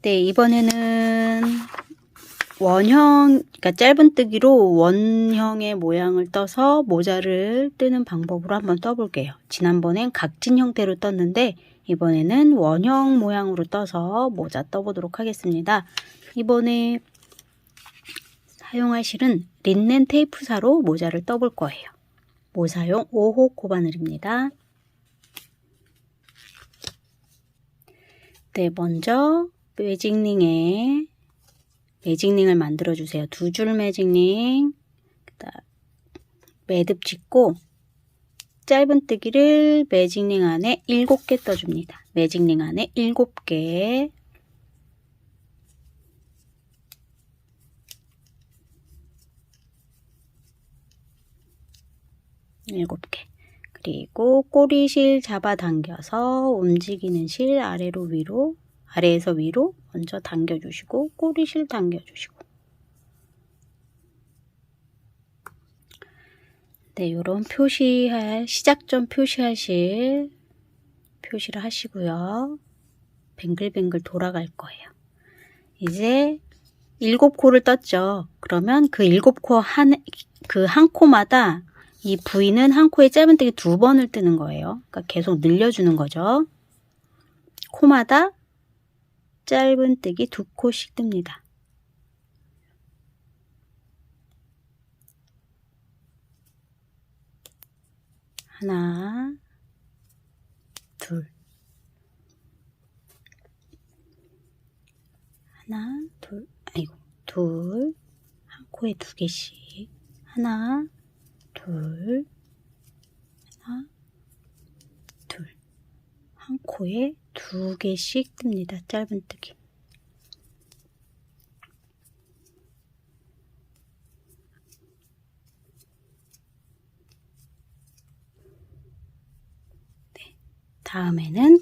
네, 이번에는 원형, 그러니까 짧은뜨기로 원형의 모양을 떠서 모자를 뜨는 방법으로 한번 떠볼게요. 지난번엔 각진 형태로 떴는데 이번에는 원형 모양으로 떠서 모자 떠보도록 하겠습니다. 이번에 사용할 실은 린넨 테이프사로 모자를 떠볼 거예요. 모사용 5호 코바늘입니다. 네, 먼저 매직링을 만들어 주세요. 2줄 매직링, 매듭 짓고 짧은뜨기를 매직링 안에 7개 떠줍니다. 매직링 안에 7개. 그리고 꼬리실 잡아당겨서 움직이는 실 아래에서 위로 먼저 당겨주시고 꼬리실 당겨주시고, 네, 요런 시작점 표시할 실 표시를 하시고요. 뱅글뱅글 돌아갈 거예요. 이제 7코를 떴죠. 그러면 그 7코 한 코마다 이 부위는 한 코에 짧은뜨기 2번을 뜨는 거예요. 그러니까 계속 늘려주는 거죠. 코마다 짧은뜨기 2코씩 뜹니다. 하나, 둘, 하나, 둘, 둘, 한 코에 2개씩, 하나, 둘, 하나, 둘, 한 코에 2개씩 뜹니다. 짧은뜨기. 네, 다음에는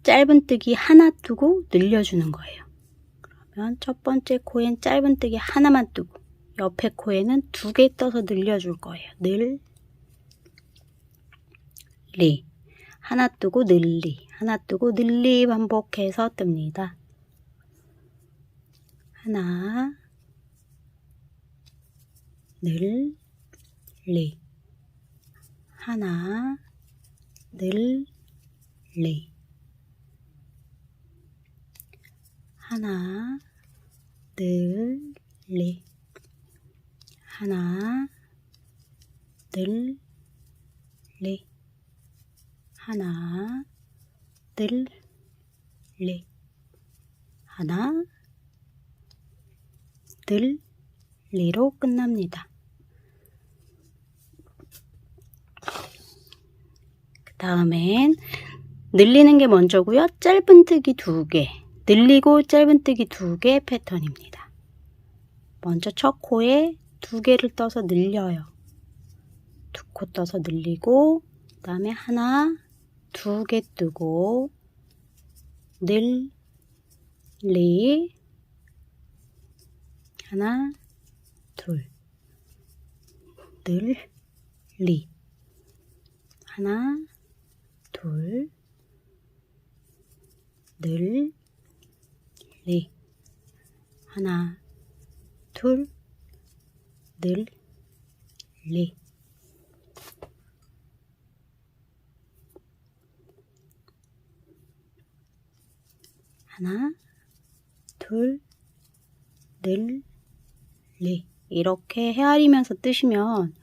짧은뜨기 하나 뜨고 늘려주는 거예요. 그러면 첫 번째 코엔 짧은뜨기 하나만 뜨고 옆에 코에는 2개 떠서 늘려줄 거예요. 늘리, 하나 뜨고 늘리, 하나 뜨고 늘리 반복해서 뜹니다. 하나, 늘리, 하나, 늘리, 하나, 늘리, 하나, 늘리, 하나, 늘리, 하나, 늘리로 끝납니다. 그 다음엔 늘리는 게 먼저고요. 짧은뜨기 2개, 늘리고 짧은뜨기 2개 패턴입니다. 먼저 첫 코에 2개를 떠서 늘려요. 2코 떠서 늘리고, 그 다음에 하나, 2개 뜨고 늘리, 하나, 둘, 늘리, 하나, 둘, 늘리, 하나, 둘, 늘리, 하나, 둘, 늘리. 이렇게 헤아리면서 뜨시면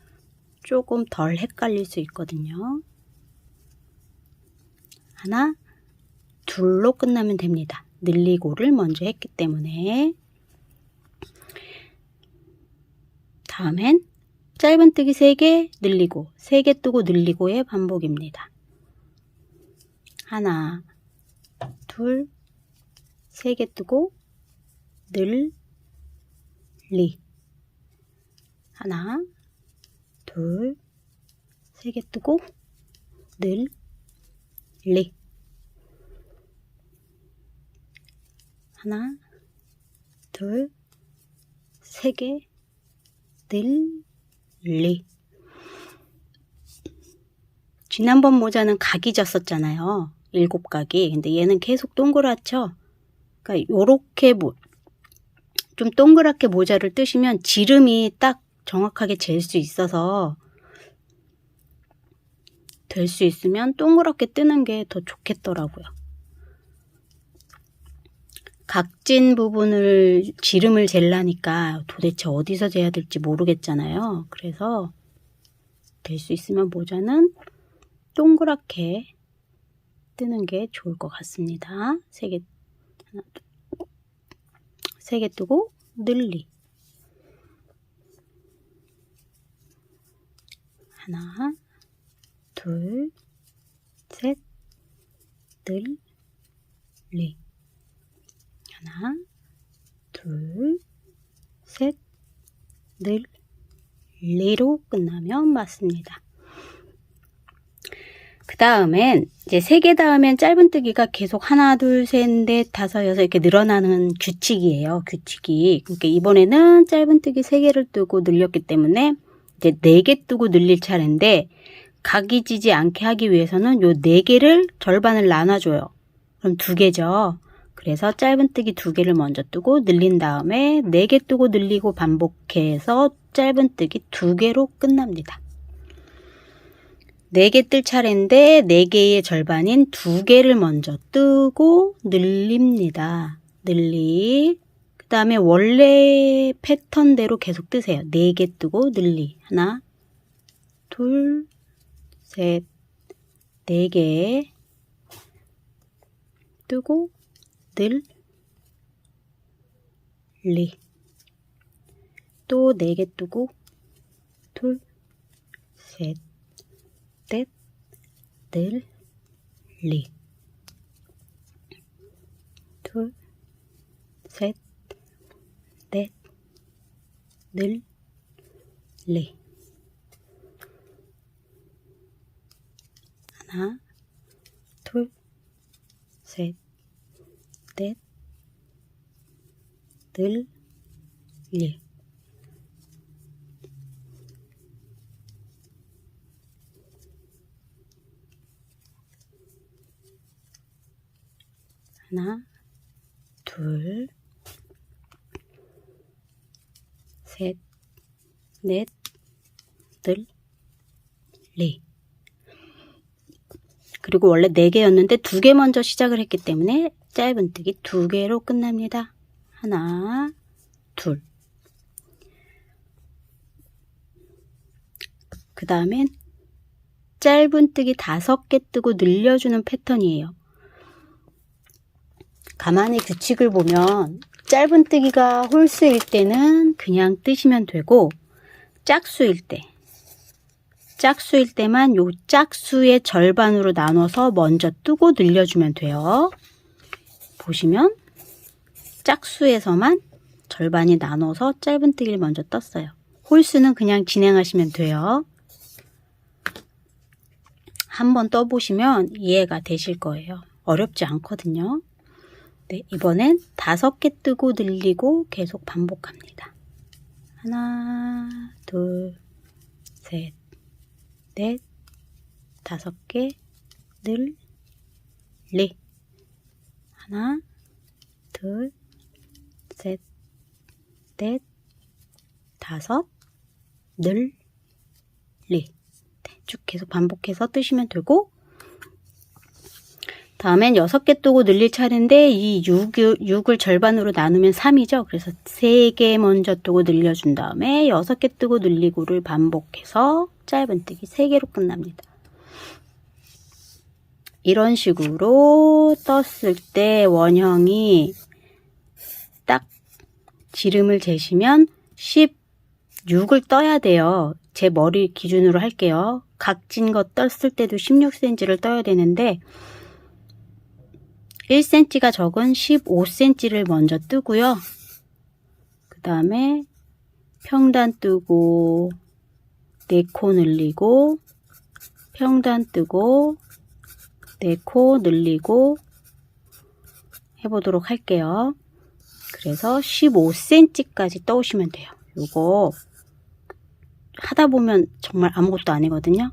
조금 덜 헷갈릴 수 있거든요. 하나, 둘로 끝나면 됩니다. 늘리고를 먼저 했기 때문에. 다음엔 짧은뜨기 3개, 늘리고 3개 뜨고 늘리고의 반복입니다. 하나, 둘, 3개 뜨고 늘리, 하나, 둘, 3개 뜨고 늘리, 하나, 둘, 3개, 늘리. 지난번 모자는 각이 졌었잖아요. 7각이. 근데 얘는 계속 동그랗죠? 그러니까 요렇게 좀 동그랗게 모자를 뜨시면 지름이 딱 정확하게 잴 수 있어서 될 수 있으면 동그랗게 뜨는 게 더 좋겠더라고요. 각진 부분을 지름을 잴라니까 도대체 어디서 재야 될지 모르겠잖아요. 그래서 될 수 있으면 모자는 동그랗게 뜨는 게 좋을 것 같습니다. 3개 뜨고 늘리 하나 둘 셋 늘리 하나 둘 셋 늘리로 끝나면 맞습니다. 그 다음엔 이제 3개 다음엔 짧은뜨기가 계속 하나, 둘, 셋, 넷, 다섯, 여섯 이렇게 늘어나는 규칙이에요. 규칙이. 그러니까 이번에는 짧은뜨기 3개를 뜨고 늘렸기 때문에 이제 4개 뜨고 늘릴 차례인데 각이 지지 않게 하기 위해서는 요 4개를 절반을 나눠줘요. 그럼 2개죠. 그래서 짧은뜨기 2개를 먼저 뜨고 늘린 다음에 4개 뜨고 늘리고 반복해서 짧은뜨기 2개로 끝납니다. 4개 뜰 차례인데 4개의 절반인 2개를 먼저 뜨고 늘립니다. 늘리. 그 다음에 원래 패턴대로 계속 뜨세요. 4개 뜨고 늘리. 하나, 둘, 셋, 4개 뜨고 늘리. 또 4개 뜨고 둘, 셋, 넷, 늘리. 둘, 셋, 넷, 늘리. 하나, 둘, 셋, 넷, 늘리. 하나, 둘, 셋, 넷, 늘리. 그리고 원래 4개였는데 2개 먼저 시작을 했기 때문에 짧은뜨기 2개로 끝납니다. 하나, 둘. 그 다음엔 짧은뜨기 5개 뜨고 늘려주는 패턴이에요. 가만히 규칙을 보면 짧은뜨기가 홀수일 때는 그냥 뜨시면 되고 짝수일 때만 요 짝수의 절반으로 나눠서 먼저 뜨고 늘려주면 돼요. 보시면 짝수에서만 절반이 나눠서 짧은뜨기를 먼저 떴어요. 홀수는 그냥 진행하시면 돼요. 한번 떠보시면 이해가 되실 거예요. 어렵지 않거든요. 네, 이번엔 5개 뜨고 늘리고 계속 반복합니다. 하나, 둘, 셋, 넷, 5개 늘리. 하나, 둘, 셋, 넷, 5 늘리. 네, 쭉 계속 반복해서 뜨시면 되고 다음엔 6개 뜨고 늘릴 차례인데 이 6을 절반으로 나누면 3이죠. 그래서 3개 먼저 뜨고 늘려준 다음에 6개 뜨고 늘리고를 반복해서 짧은뜨기 3개로 끝납니다. 이런 식으로 떴을 때 원형이 딱 지름을 재시면 16을 떠야 돼요. 제 머리 기준으로 할게요. 각진 거 떴을 때도 16cm를 떠야 되는데 1cm가 적은 15cm를 먼저 뜨고요. 그 다음에 평단 뜨고 4코 늘리고 평단 뜨고 4코 늘리고 해보도록 할게요. 그래서 15cm까지 떠오시면 돼요. 요거 하다 보면 정말 아무것도 아니거든요.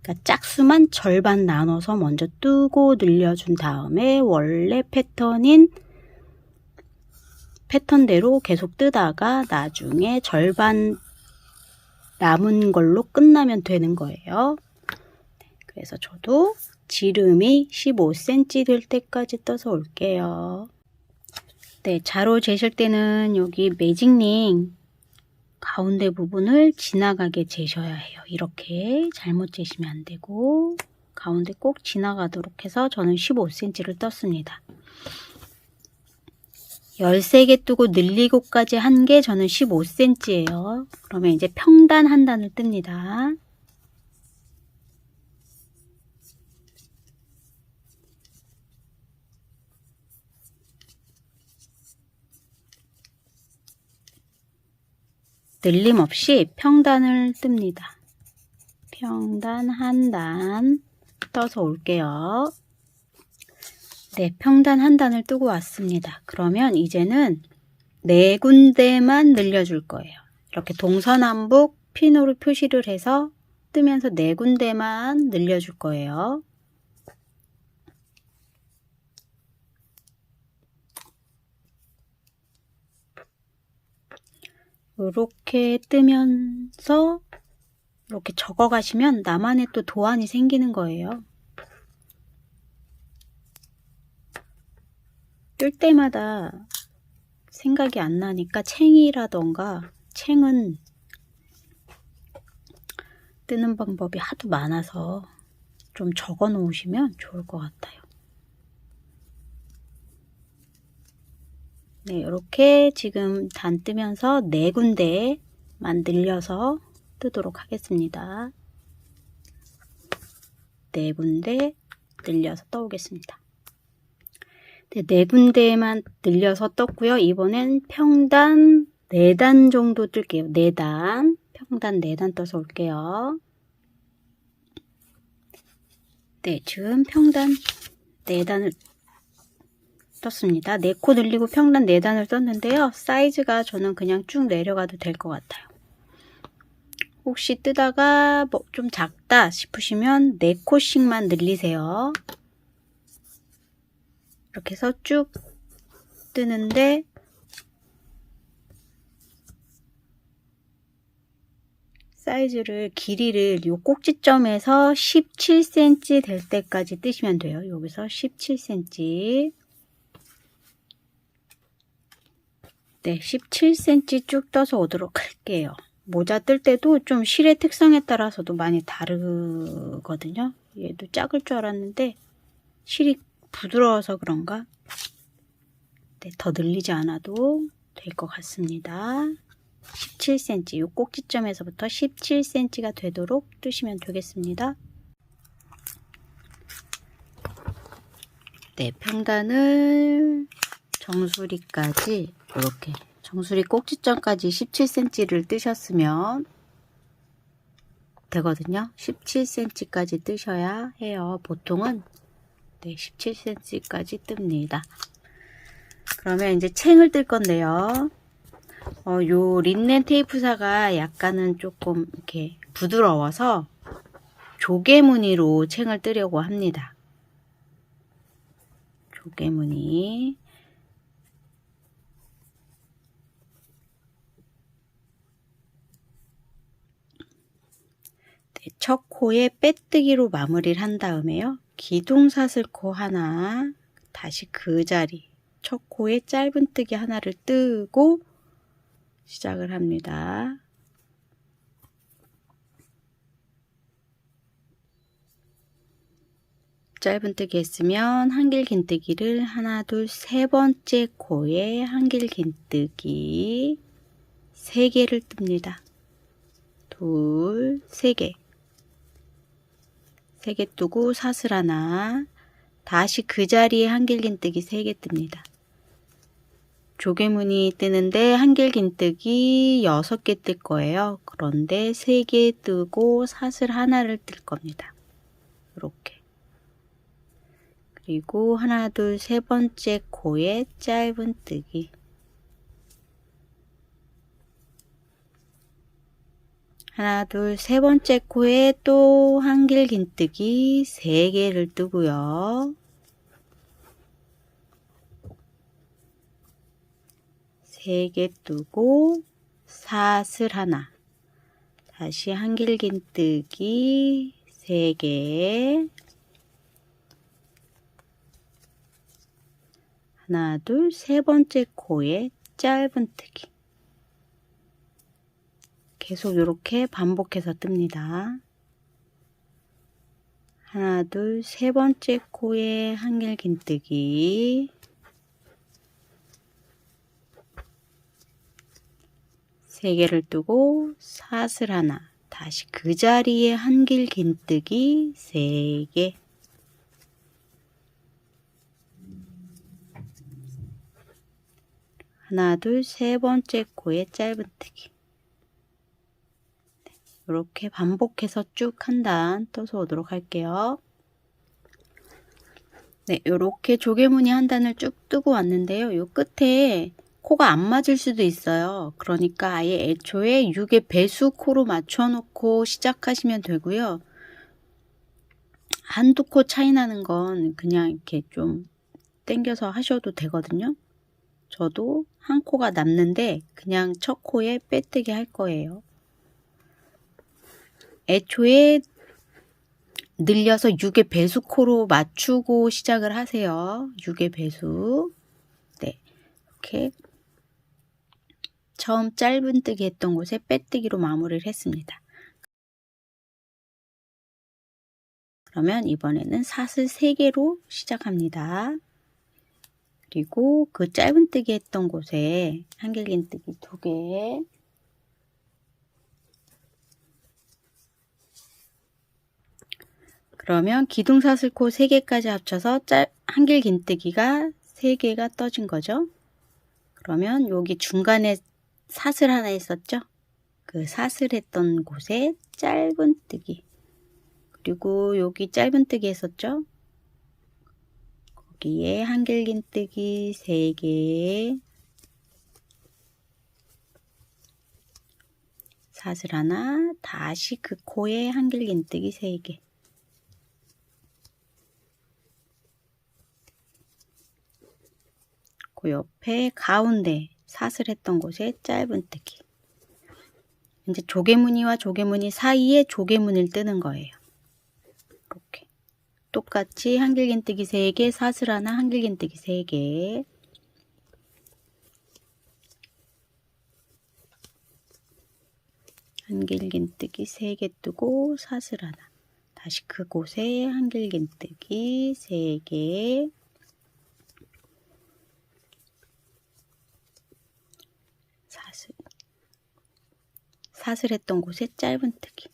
그러니까 짝수만 절반 나눠서 먼저 뜨고 늘려준 다음에 원래 패턴인 패턴대로 계속 뜨다가 나중에 절반 남은 걸로 끝나면 되는 거예요. 그래서 저도 지름이 15cm 될 때까지 떠서 올게요. 네, 자로 재실 때는 여기 매직링 가운데 부분을 지나가게 재셔야 해요. 이렇게 잘못 재시면 안 되고 가운데 꼭 지나가도록 해서 저는 15cm를 떴습니다. 13개 뜨고 늘리고까지 한 게 저는 15cm예요. 그러면 이제 평단 한 단을 뜹니다. 늘림 없이 평단을 뜹니다. 평단 한 단 떠서 올게요. 네, 평단 한 단을 뜨고 왔습니다. 그러면 이제는 4군데만 늘려줄 거예요. 이렇게 동서남북 핀으로 표시를 해서 뜨면서 4군데만 늘려줄 거예요. 이렇게 뜨면서 이렇게 적어 가시면 나만의 또 도안이 생기는 거예요. 뜰 때마다 생각이 안 나니까 챙이라던가 챙은 뜨는 방법이 하도 많아서 좀 적어 놓으시면 좋을 것 같아요. 네, 이렇게 지금 단 뜨면서 4군데만 늘려서 뜨도록 하겠습니다. 4군데 늘려서 떠오겠습니다. 네, 4군데만 늘려서 떴고요. 이번엔 평단 4단 정도 뜰게요. 4단, 평단 4단 떠서 올게요. 네, 지금 평단 4단을 떴습니다. 4코 늘리고 평단 4단을 떴는데요. 사이즈가 저는 그냥 쭉 내려가도 될 것 같아요. 혹시 뜨다가 뭐 좀 작다 싶으시면 4코씩만 늘리세요. 이렇게 해서 쭉 뜨는데 사이즈를 길이를 요 꼭지점에서 17cm 될 때까지 뜨시면 돼요. 여기서 17cm. 네, 17cm 쭉 떠서 오도록 할게요. 모자 뜰 때도 좀 실의 특성에 따라서도 많이 다르거든요. 얘도 작을 줄 알았는데 실이 부드러워서 그런가? 네, 더 늘리지 않아도 될 것 같습니다. 17cm, 이 꼭지점에서부터 17cm가 되도록 뜨시면 되겠습니다. 네, 평단을 정수리까지 이렇게 정수리 꼭지점까지 17cm를 뜨셨으면 되거든요. 17cm까지 뜨셔야 해요. 보통은 네, 17cm까지 뜹니다. 그러면 이제 챙을 뜰 건데요. 요 린넨 테이프사가 약간은 조금 이렇게 부드러워서 조개무늬로 챙을 뜨려고 합니다. 조개무늬. 네, 첫 코에 빼뜨기로 마무리를 한 다음에요. 기둥사슬코 하나, 다시 그 자리 첫 코에 짧은뜨기 하나를 뜨고 시작을 합니다. 짧은뜨기 했으면 한길 긴뜨기를 하나, 둘, 세 번째 코에 한길 긴뜨기 3개를 뜹니다. 둘, 3개. 3개 뜨고 사슬 하나, 다시 그 자리에 한길 긴뜨기 3개 뜹니다. 조개무늬 뜨는데 한길 긴뜨기 6개 뜰 거예요. 그런데 3개 뜨고 사슬 하나를 뜰 겁니다. 이렇게. 그리고 하나, 둘, 세 번째 코에 짧은뜨기. 하나, 둘, 세 번째 코에 또 한길 긴뜨기 3개를 뜨고요. 3개 뜨고 사슬 하나, 다시 한길긴뜨기 3개, 하나, 둘, 세 번째 코에 짧은뜨기. 계속 이렇게 반복해서 뜹니다. 하나, 둘, 세 번째 코에 한길긴뜨기, 세 개를 뜨고 사슬 하나, 다시 그 자리에 한길긴뜨기 3개, 하나, 둘, 세 번째 코에 짧은뜨기. 이렇게 반복해서 쭉 한 단 떠서 오도록 할게요. 네, 이렇게 조개무늬 한 단을 쭉 뜨고 왔는데요. 요 끝에 코가 안 맞을 수도 있어요. 그러니까 아예 애초에 6의 배수 코로 맞춰 놓고 시작하시면 되고요. 한두 코 차이 나는 건 그냥 이렇게 좀 당겨서 하셔도 되거든요. 저도 한 코가 남는데 그냥 첫 코에 빼뜨기 할 거예요. 애초에 늘려서 6의 배수 코로 맞추고 시작을 하세요. 6의 배수. 네, 이렇게 처음 짧은뜨기 했던 곳에 빼뜨기로 마무리를 했습니다. 그러면 이번에는 사슬 3개로 시작합니다. 그리고 그 짧은뜨기 했던 곳에 한길긴뜨기 2개, 그러면 기둥사슬코 3개까지 합쳐서 한길긴뜨기가 3개가 떠진 거죠. 그러면 여기 중간에 사슬 하나 있었죠. 그 사슬했던 곳에 짧은뜨기, 그리고 여기 짧은뜨기 했었죠. 거기에 한길긴뜨기 3개, 사슬 하나, 다시 그 코에 한길긴뜨기 3개, 그 옆에 가운데 사슬했던 곳에 짧은뜨기. 이제 조개무늬와 조개무늬 사이에 조개무늬를 뜨는 거예요. 이렇게 똑같이 한길긴뜨기 3개, 사슬 하나, 한길긴뜨기 3개, 한길긴뜨기 3개 뜨고 사슬 하나, 다시 그곳에 한길긴뜨기 3개, 사슬했던 곳에 짧은뜨기.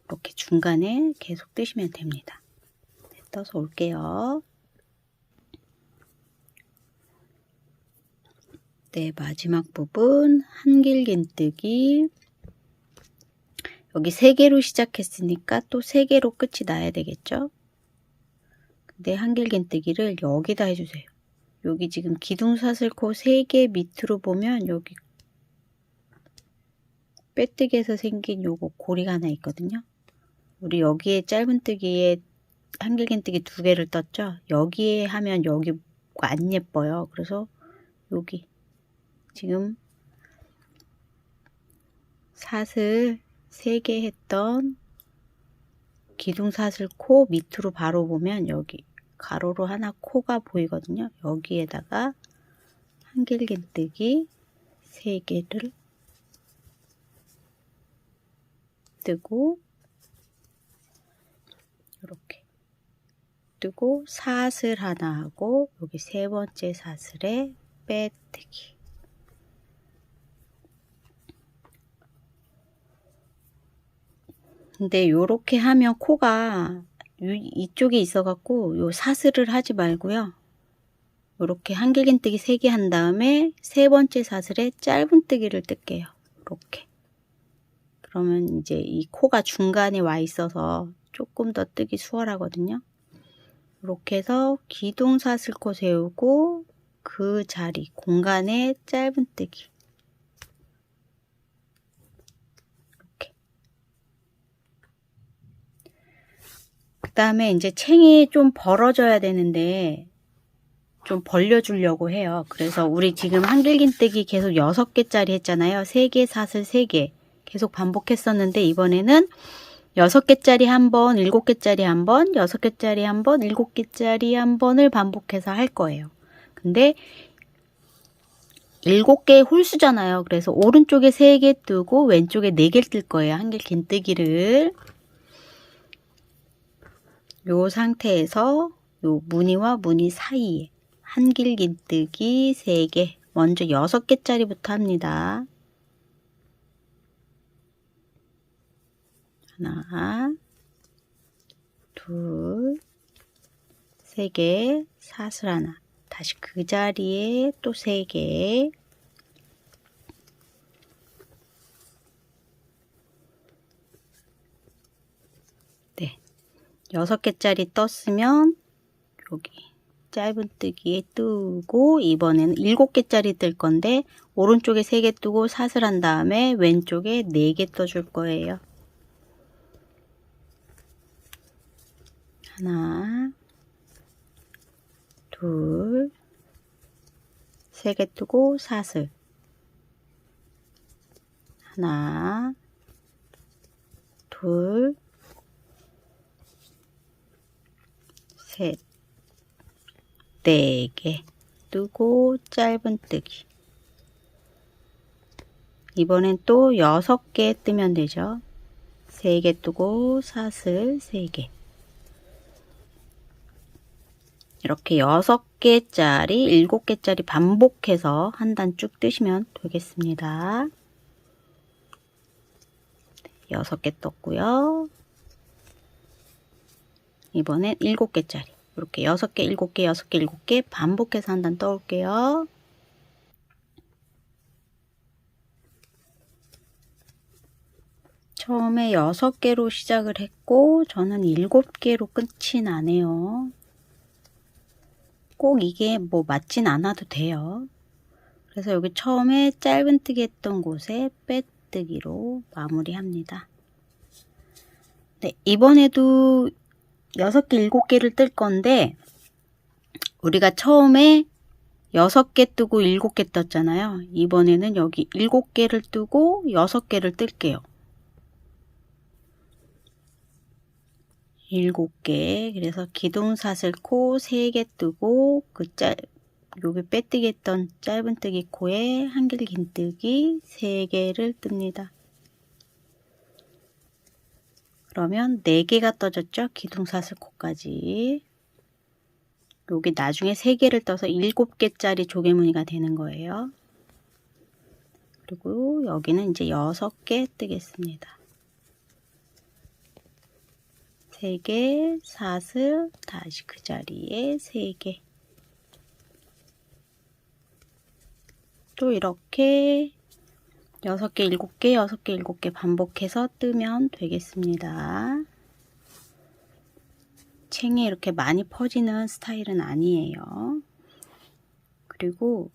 이렇게 중간에 계속 뜨시면 됩니다. 네, 떠서 올게요. 네, 마지막 부분 한길긴뜨기. 여기 3개로 시작했으니까 또 3개로 끝이 나야 되겠죠. 근데 한길긴뜨기를 여기다 해주세요. 여기 지금 기둥사슬코 3개 밑으로 보면 여기 빼뜨기에서 생긴 요거 고리가 하나 있거든요. 우리 여기에 짧은뜨기에 한길긴뜨기 2개를 떴죠. 여기에 하면 여기가 안 예뻐요. 그래서 여기 지금 사슬 3개 했던 기둥사슬 코 밑으로 바로 보면 여기 가로로 하나 코가 보이거든요. 여기에다가 한길긴뜨기 3개를 뜨고 이렇게 뜨고 사슬 하나 하고 여기 3번째 사슬에 빼뜨기. 근데 요렇게 하면 코가 이쪽에 있어 갖고 요 사슬을 하지 말고요. 요렇게 한길긴뜨기 3개 한 다음에 3번째 사슬에 짧은뜨기를 뜰게요. 이렇게. 그러면 이제 이 코가 중간에 와 있어서 조금 더 뜨기 수월하거든요. 이렇게 해서 기둥사슬코 세우고 그 자리 공간에 짧은뜨기. 이렇게. 그 다음에 이제 챙이 좀 벌어져야 되는데 좀 벌려주려고 해요. 그래서 우리 지금 한길긴뜨기 계속 6개짜리 했잖아요. 3개, 사슬 3개 계속 반복했었는데 이번에는 6개짜리 한 번, 7개짜리 한 번, 6개짜리 한 번, 7개짜리 한 번을 반복해서 할 거예요. 근데 7개의 홀수잖아요. 그래서 오른쪽에 3개 뜨고 왼쪽에 4개를 뜰 거예요. 한길긴뜨기를. 요 상태에서 요 무늬와 무늬 사이에 한길긴뜨기 3개, 먼저 6개짜리부터 합니다. 하나, 둘, 3개, 사슬 하나, 다시 그 자리에 또 3개, 네, 6개짜리 떴으면 여기 짧은뜨기에 뜨고 이번에는 7개짜리 뜰 건데 오른쪽에 3개 뜨고 사슬 한 다음에 왼쪽에 4개 떠줄 거예요. 하나, 둘, 3개 뜨고 사슬 하나, 둘, 셋, 4개 뜨고 짧은뜨기. 이번엔 또 6개 뜨면 되죠. 3개 뜨고 사슬 3개. 이렇게 6개짜리, 7개짜리 반복해서 한 단 쭉 뜨시면 되겠습니다. 6개 떴고요. 이번엔 7개짜리. 이렇게 6개, 7개, 6개, 7개 반복해서 한 단 떠올게요. 처음에 6개로 시작을 했고 저는 7개로 끝이 나네요. 꼭 이게 뭐 맞진 않아도 돼요. 그래서 여기 처음에 짧은뜨기 했던 곳에 빼뜨기로 마무리합니다. 네, 이번에도 6개, 7개를 뜰 건데 우리가 처음에 6개 뜨고 7개 떴잖아요. 이번에는 여기 7개를 뜨고 6개를 뜰게요. 7개. 그래서 기둥사슬 코 3개 뜨고 여기 빼뜨기 했던 짧은뜨기 코에 한길긴뜨기 3개를 뜹니다. 그러면 4개가 떠졌죠. 기둥사슬 코까지. 여기 나중에 3개를 떠서 7개짜리 조개무늬가 되는 거예요. 그리고 여기는 이제 6개 뜨겠습니다. 3개, 사슬, 다시 그 자리에 3개. 또 이렇게 6개, 7개, 6개, 7개 반복해서 뜨면 되겠습니다. 챙이 이렇게 많이 퍼지는 스타일은 아니에요. 그리고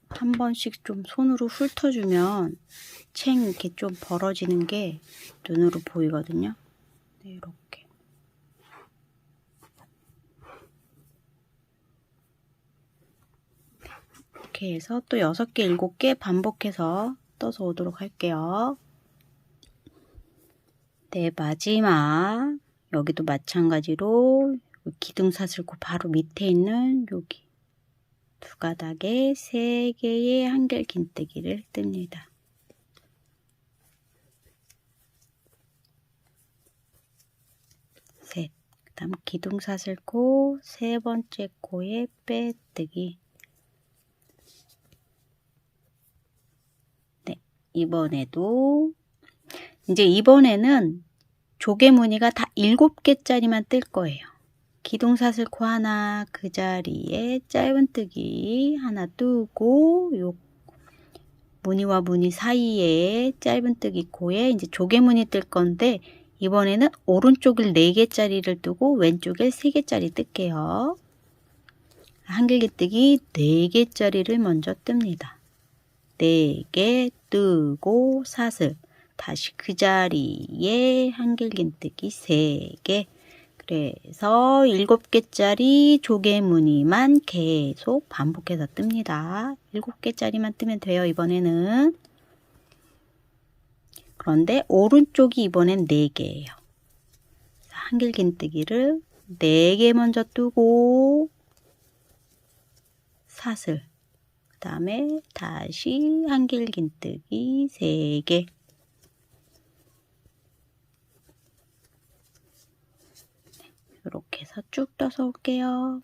한 번씩 좀 손으로 훑어주면 챙 이렇게 좀 벌어지는 게 눈으로 보이거든요. 네, 이렇게. 이렇게 해서 또 6개, 7개 반복해서 떠서 오도록 할게요. 네, 마지막 여기도 마찬가지로 기둥사슬코 바로 밑에 있는 여기 두 가닥에 3개의 한길긴뜨기를 뜹니다. 셋, 그 다음 기둥사슬코 3번째 코에 빼뜨기. 네, 이번에는 조개무늬가 다 7개짜리만 뜰 거예요. 기둥사슬코 하나, 그 자리에 짧은뜨기 하나 뜨고 요 무늬와 무늬 사이에 짧은뜨기 코에 이제 조개무늬 뜰 건데 이번에는 오른쪽을 4개짜리를 뜨고 왼쪽에 3개짜리 뜰게요. 한길긴뜨기 4개짜리를 먼저 뜹니다. 4개 뜨고 사슬, 다시 그 자리에 한길긴뜨기 3개, 그래서 7개짜리 조개 무늬만 계속 반복해서 뜹니다. 7개짜리만 뜨면 돼요, 이번에는. 그런데 오른쪽이 이번엔 4개예요. 한길긴뜨기를 4개 먼저 뜨고 사슬, 그 다음에 다시 한길긴뜨기 3개, 이렇게 해서 쭉 떠서 올게요.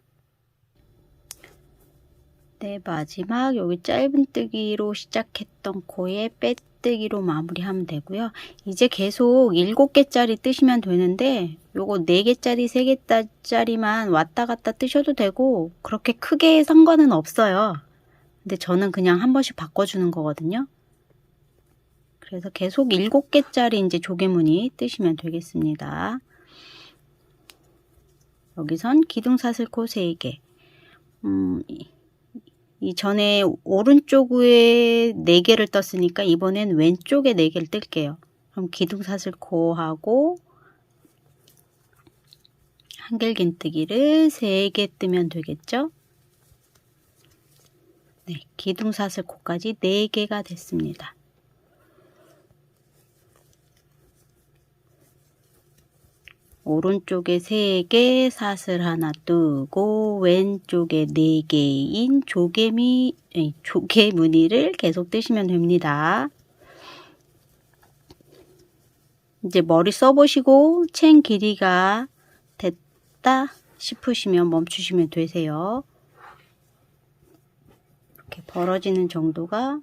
네, 마지막 여기 짧은뜨기로 시작했던 코에 빼뜨기로 마무리하면 되고요. 이제 계속 7개짜리 뜨시면 되는데 요거 4개짜리, 3개짜리만 왔다 갔다 뜨셔도 되고 그렇게 크게 상관은 없어요. 근데 저는 그냥 한 번씩 바꿔주는 거거든요. 그래서 계속 7개짜리 이제 조개무늬 뜨시면 되겠습니다. 여기선 기둥사슬코 3개. 이전에 오른쪽에 4개를 떴으니까 이번엔 왼쪽에 4개를 뜰게요. 그럼 기둥사슬코하고 한길긴뜨기를 3개 뜨면 되겠죠? 네, 기둥사슬코까지 4개가 됐습니다. 오른쪽에 3개 사슬 하나 뜨고 왼쪽에 4개인 조개 무늬를 계속 뜨시면 됩니다. 이제 머리 써보시고 체인 길이가 됐다 싶으시면 멈추시면 되세요. 이렇게 벌어지는 정도가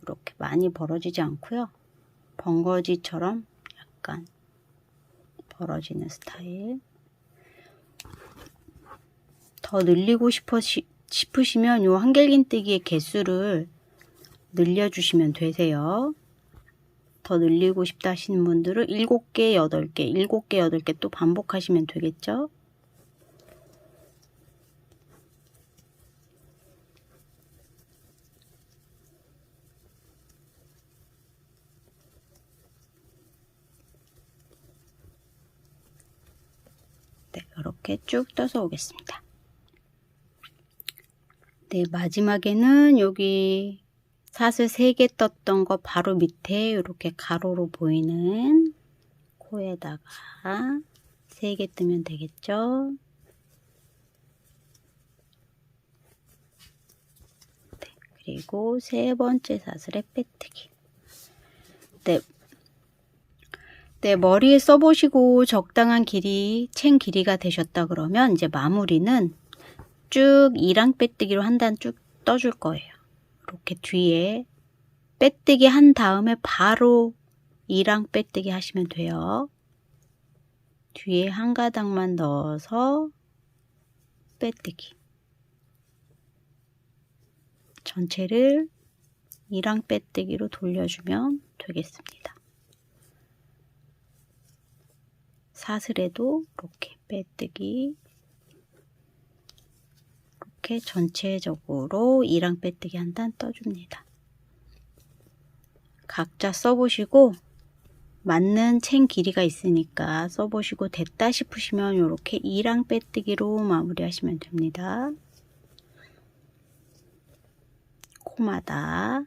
이렇게 많이 벌어지지 않고요. 번거지처럼 약간 벌어지는 스타일. 더 늘리고 싶으시면 요 한길긴뜨기의 개수를 늘려주시면 되세요. 더 늘리고 싶다 하시는 분들은 7개, 8개, 7개, 8개 또 반복하시면 되겠죠. 네, 이렇게 쭉 떠서 오겠습니다. 네, 마지막에는 여기 사슬 3개 떴던 거 바로 밑에 이렇게 가로로 보이는 코에다가 3개 뜨면 되겠죠. 네, 그리고 3번째 사슬에 빼뜨기. 네, 머리에 써보시고 적당한 길이, 체인 길이가 되셨다 그러면 이제 마무리는 쭉 2랑 빼뜨기로 한 단 쭉 떠줄 거예요. 이렇게 뒤에 빼뜨기 한 다음에 바로 2랑 빼뜨기 하시면 돼요. 뒤에 한 가닥만 넣어서 빼뜨기. 전체를 2랑 빼뜨기로 돌려주면 되겠습니다. 사슬에도 이렇게 빼뜨기, 이렇게 전체적으로 2랑 빼뜨기 한 단 떠줍니다. 각자 써보시고 맞는 체인 길이가 있으니까 써보시고 됐다 싶으시면 이렇게 2랑 빼뜨기로 마무리하시면 됩니다. 코마다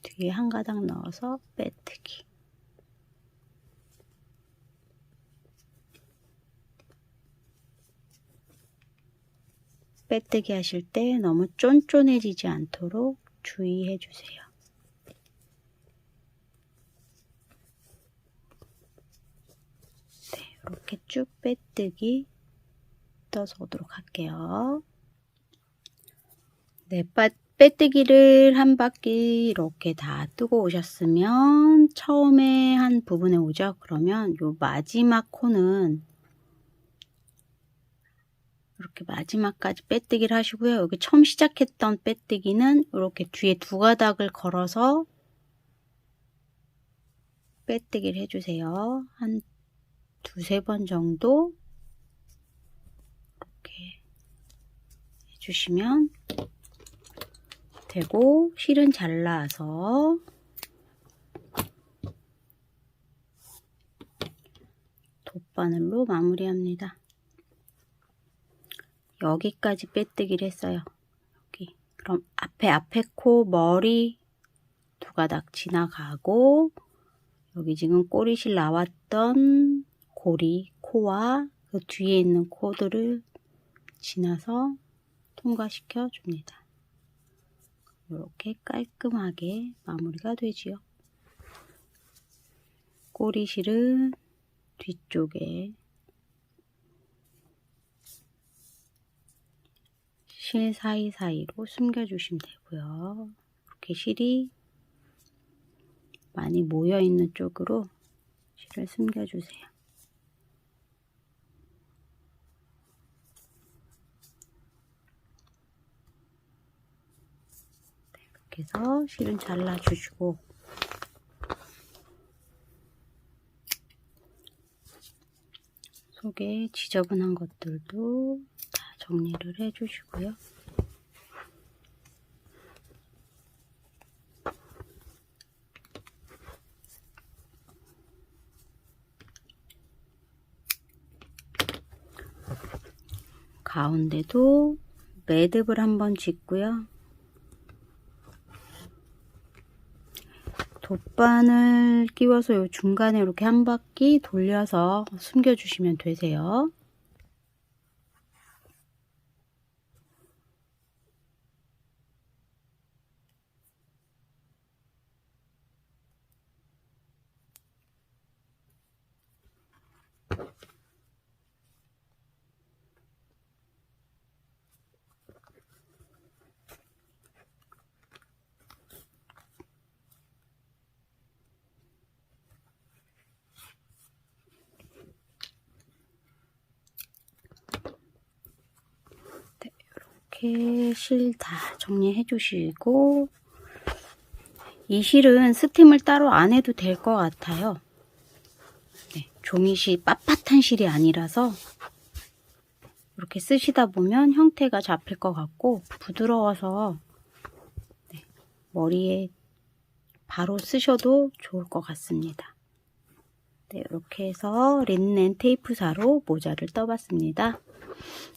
뒤에 한 가닥 넣어서 빼뜨기. 빼뜨기 하실 때 너무 쫀쫀해지지 않도록 주의해 주세요. 네, 이렇게 쭉 빼뜨기 떠서 오도록 할게요. 네, 빼뜨기를 한 바퀴 이렇게 다 뜨고 오셨으면 처음에 한 부분에 오죠. 그러면 요 마지막 코는 이렇게 마지막까지 빼뜨기를 하시고요. 여기 처음 시작했던 빼뜨기는 이렇게 뒤에 2가닥을 걸어서 빼뜨기를 해주세요. 한 2-3번 정도 이렇게 해주시면 되고, 실은 잘라서 돗바늘로 마무리합니다. 여기까지 빼뜨기를 했어요. 여기. 그럼 앞에 코, 머리 두 가닥 지나가고, 여기 지금 꼬리실 나왔던 고리, 코와 그 뒤에 있는 코들을 지나서 통과시켜 줍니다. 이렇게 깔끔하게 마무리가 되지요. 꼬리실은 뒤쪽에 실 사이사이로 숨겨주시면 되고요. 이렇게 실이 많이 모여있는 쪽으로 실을 숨겨주세요. 네, 이렇게 해서 실은 잘라주시고, 속에 지저분한 것들도 다 정리를 해주시고요. 가운데도 매듭을 한번 짓고요. 돗바늘 끼워서 요 중간에 이렇게 한 바퀴 돌려서 숨겨주시면 되세요. 이렇게 실 다 정리해 주시고, 이 실은 스팀을 따로 안 해도 될 것 같아요. 네, 종이실 빳빳한 실이 아니라서 이렇게 쓰시다 보면 형태가 잡힐 것 같고 부드러워서 네, 머리에 바로 쓰셔도 좋을 것 같습니다. 네, 이렇게 해서 린넨 테이프사로 모자를 떠봤습니다.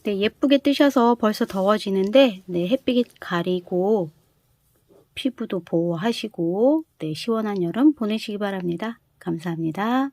네, 예쁘게 뜨셔서 벌써 더워지는데 네, 햇빛 가리고 피부도 보호하시고 네, 시원한 여름 보내시기 바랍니다. 감사합니다.